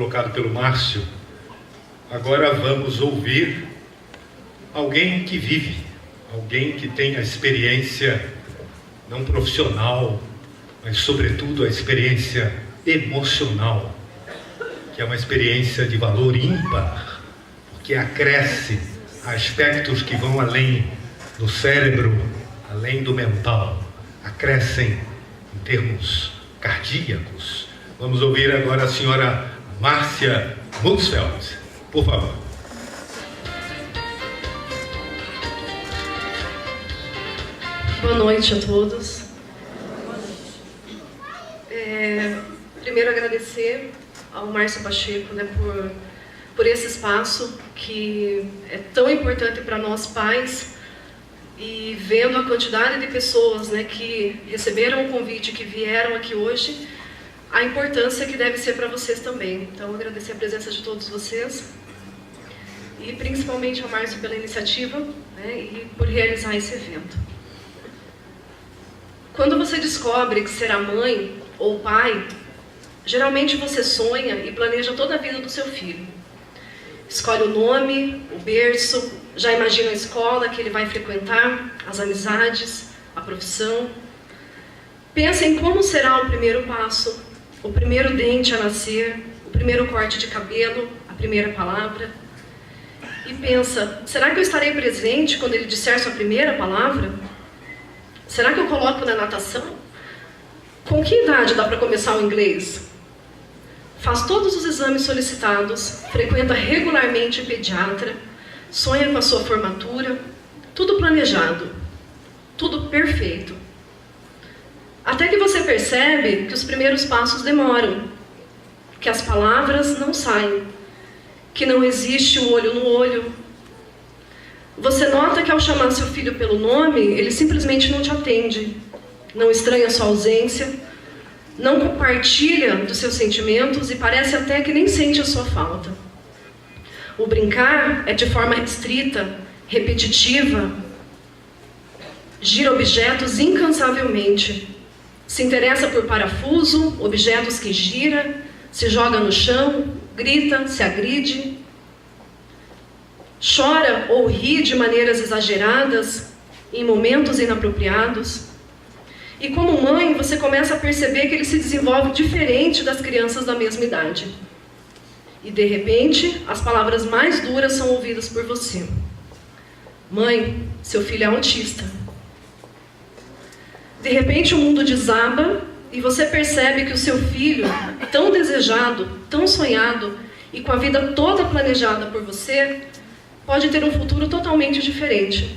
colocado pelo Márcio. Agora vamos ouvir alguém que vive, alguém que tem a experiência não profissional, mas sobretudo a experiência emocional, que é uma experiência de valor ímpar, porque acresce aspectos que vão além do cérebro, além do mental, acrescem em termos cardíacos. Vamos ouvir agora a senhora Márcia Muxfeld, por favor. Boa noite a todos. Primeiro agradecer ao Márcio Pacheco, né, por esse espaço que é tão importante para nós pais, e vendo a quantidade de pessoas, né, que receberam o convite, que vieram aqui hoje, a importância que deve ser para vocês também. Então, agradecer a presença de todos vocês e principalmente ao Márcio pela iniciativa, né, e por realizar esse evento. Quando você descobre que será mãe ou pai, geralmente você sonha e planeja toda a vida do seu filho. Escolhe o nome, o berço, já imagina a escola que ele vai frequentar, as amizades, a profissão. Pensa em como será o primeiro passo, o primeiro dente a nascer, o primeiro corte de cabelo, a primeira palavra. E pensa, será que eu estarei presente quando ele disser sua primeira palavra? Será que eu coloco na natação? Com que idade dá para começar o inglês? Faz todos os exames solicitados, frequenta regularmente pediatra, sonha com a sua formatura, tudo planejado, tudo perfeito. Até que você percebe que os primeiros passos demoram, que as palavras não saem, que não existe um olho no olho. Você nota que ao chamar seu filho pelo nome, ele simplesmente não te atende, não estranha sua ausência, não compartilha dos seus sentimentos e parece até que nem sente a sua falta. O brincar é de forma restrita, repetitiva, gira objetos incansavelmente, se interessa por parafuso, objetos que gira, se joga no chão, grita, se agride, chora ou ri de maneiras exageradas, em momentos inapropriados. E como mãe, você começa a perceber que ele se desenvolve diferente das crianças da mesma idade. E de repente, as palavras mais duras são ouvidas por você. Mãe, seu filho é autista. De repente o mundo desaba e você percebe que o seu filho, tão desejado, tão sonhado e com a vida toda planejada por você, pode ter um futuro totalmente diferente.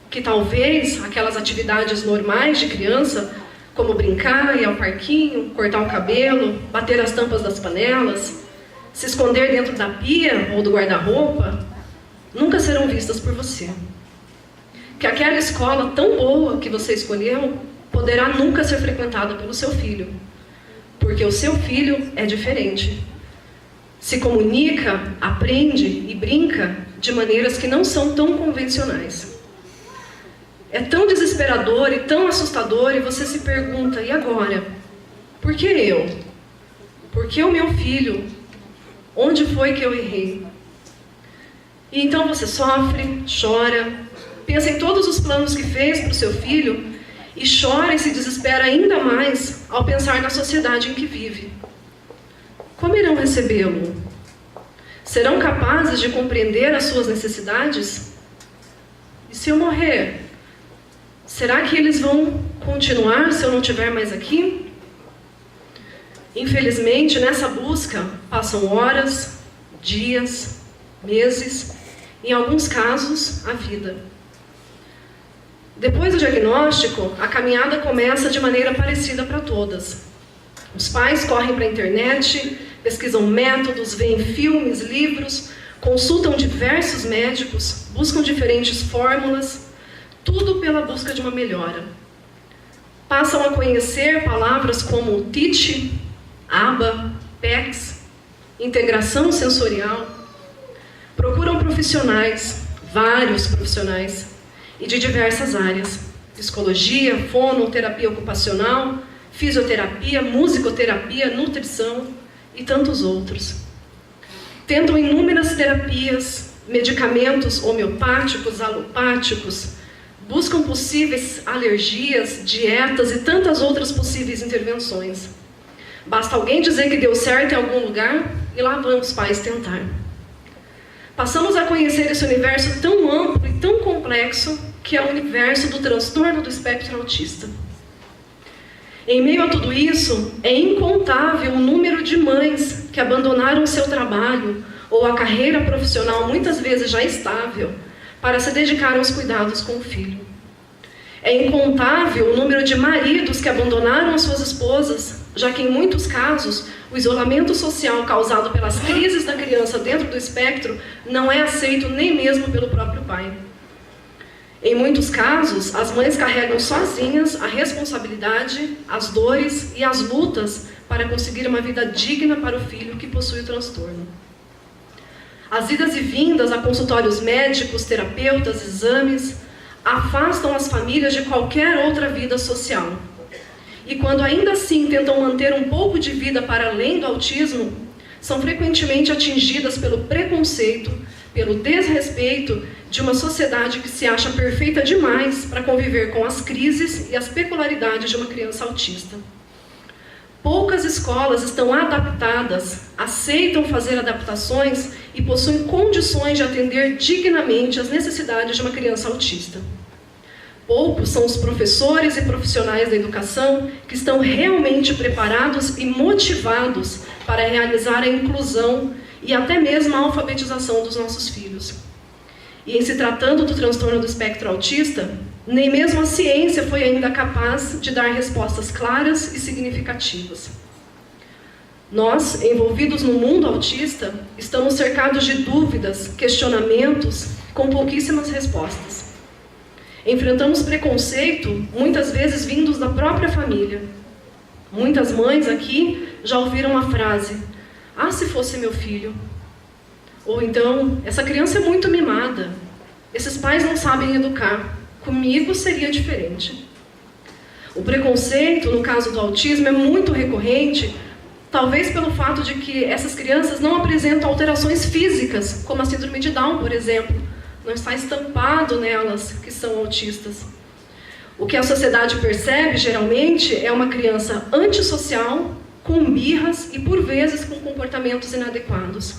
Que talvez aquelas atividades normais de criança, como brincar, ir ao parquinho, cortar o cabelo, bater as tampas das panelas, se esconder dentro da pia ou do guarda-roupa, nunca serão vistas por você. Que aquela escola tão boa que você escolheu poderá nunca ser frequentada pelo seu filho, porque o seu filho é diferente. Se comunica, aprende e brinca de maneiras que não são tão convencionais. É tão desesperador e tão assustador, e você se pergunta, e agora? Por que eu? Por que o meu filho? Onde foi que eu errei? E então você sofre, chora, pensa em todos os planos que fez para o seu filho, e chora e se desespera ainda mais ao pensar na sociedade em que vive. Como irão recebê-lo? Serão capazes de compreender as suas necessidades? E se eu morrer? Será que eles vão continuar se eu não estiver mais aqui? Infelizmente, nessa busca, passam horas, dias, meses, em alguns casos, a vida. Depois do diagnóstico, a caminhada começa de maneira parecida para todas. Os pais correm para a internet, pesquisam métodos, veem filmes, livros, consultam diversos médicos, buscam diferentes fórmulas, tudo pela busca de uma melhora. Passam a conhecer palavras como TEACH, ABA, PECS, integração sensorial. Procuram profissionais, vários profissionais, e de diversas áreas. Psicologia, fono, terapia ocupacional, fisioterapia, musicoterapia, nutrição e tantos outros. Tentam inúmeras terapias, medicamentos homeopáticos, alopáticos, buscam possíveis alergias, dietas e tantas outras possíveis intervenções. Basta alguém dizer que deu certo em algum lugar e lá vão os pais tentar. Passamos a conhecer esse universo tão amplo e tão complexo que é o universo do transtorno do espectro autista. Em meio a tudo isso, é incontável o número de mães que abandonaram seu trabalho ou a carreira profissional, muitas vezes já estável, para se dedicar aos cuidados com o filho. É incontável o número de maridos que abandonaram as suas esposas, já que em muitos casos o isolamento social causado pelas crises da criança dentro do espectro não é aceito nem mesmo pelo próprio pai. Em muitos casos, as mães carregam sozinhas a responsabilidade, as dores e as lutas para conseguir uma vida digna para o filho que possui o transtorno. As idas e vindas a consultórios médicos, terapeutas, exames, afastam as famílias de qualquer outra vida social. E quando ainda assim tentam manter um pouco de vida para além do autismo, são frequentemente atingidas pelo preconceito, pelo desrespeito de uma sociedade que se acha perfeita demais para conviver com as crises e as peculiaridades de uma criança autista. Poucas escolas estão adaptadas, aceitam fazer adaptações e possuem condições de atender dignamente às necessidades de uma criança autista. Poucos são os professores e profissionais da educação que estão realmente preparados e motivados para realizar a inclusão e até mesmo a alfabetização dos nossos filhos. E em se tratando do transtorno do espectro autista, nem mesmo a ciência foi ainda capaz de dar respostas claras e significativas. Nós, envolvidos no mundo autista, estamos cercados de dúvidas, questionamentos, com pouquíssimas respostas. Enfrentamos preconceito, muitas vezes vindos da própria família. Muitas mães aqui já ouviram a frase: "Ah, se fosse meu filho." Ou então, "Essa criança é muito mimada. Esses pais não sabem educar. Comigo seria diferente." O preconceito, no caso do autismo, é muito recorrente, talvez pelo fato de que essas crianças não apresentam alterações físicas, como a síndrome de Down, por exemplo. Não está estampado nelas que são autistas. O que a sociedade percebe, geralmente, é uma criança antissocial, com birras e, por vezes, com comportamentos inadequados.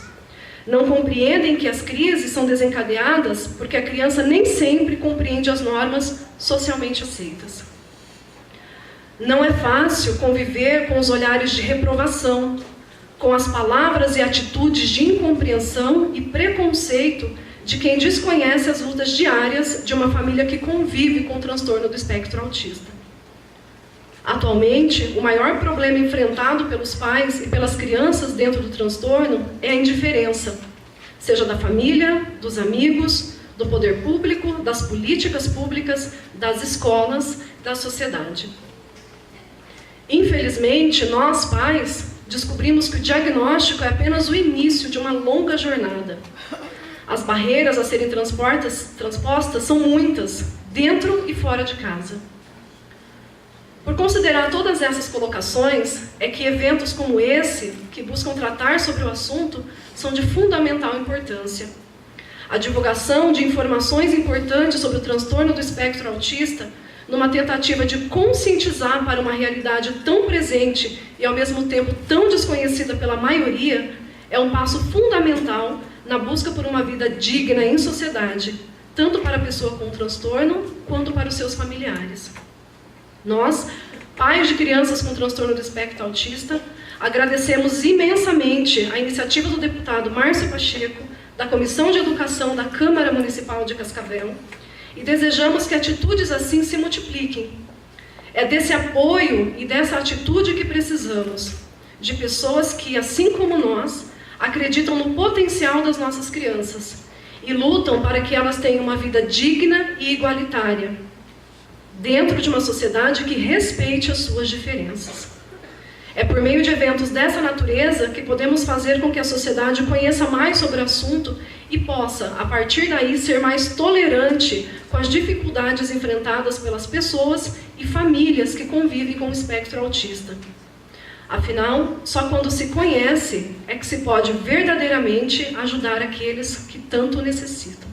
Não compreendem que as crises são desencadeadas porque a criança nem sempre compreende as normas socialmente aceitas. Não é fácil conviver com os olhares de reprovação, com as palavras e atitudes de incompreensão e preconceito de quem desconhece as lutas diárias de uma família que convive com o transtorno do espectro autista. Atualmente, o maior problema enfrentado pelos pais e pelas crianças dentro do transtorno é a indiferença, seja da família, dos amigos, do poder público, das políticas públicas, das escolas, da sociedade. Infelizmente, nós, pais, descobrimos que o diagnóstico é apenas o início de uma longa jornada. As barreiras a serem transpostas são muitas, dentro e fora de casa. Por considerar todas essas colocações, é que eventos como esse, que buscam tratar sobre o assunto, são de fundamental importância. A divulgação de informações importantes sobre o transtorno do espectro autista, numa tentativa de conscientizar para uma realidade tão presente e ao mesmo tempo tão desconhecida pela maioria, é um passo fundamental na busca por uma vida digna em sociedade, tanto para a pessoa com transtorno, quanto para os seus familiares. Nós, pais de crianças com transtorno do espectro autista, agradecemos imensamente a iniciativa do deputado Márcio Pacheco, da Comissão de Educação da Câmara Municipal de Cascavel, e desejamos que atitudes assim se multipliquem. É desse apoio e dessa atitude que precisamos, de pessoas que, assim como nós, acreditam no potencial das nossas crianças e lutam para que elas tenham uma vida digna e igualitária, dentro de uma sociedade que respeite as suas diferenças. É por meio de eventos dessa natureza que podemos fazer com que a sociedade conheça mais sobre o assunto e possa, a partir daí, ser mais tolerante com as dificuldades enfrentadas pelas pessoas e famílias que convivem com o espectro autista. Afinal, só quando se conhece é que se pode verdadeiramente ajudar aqueles que tanto necessitam.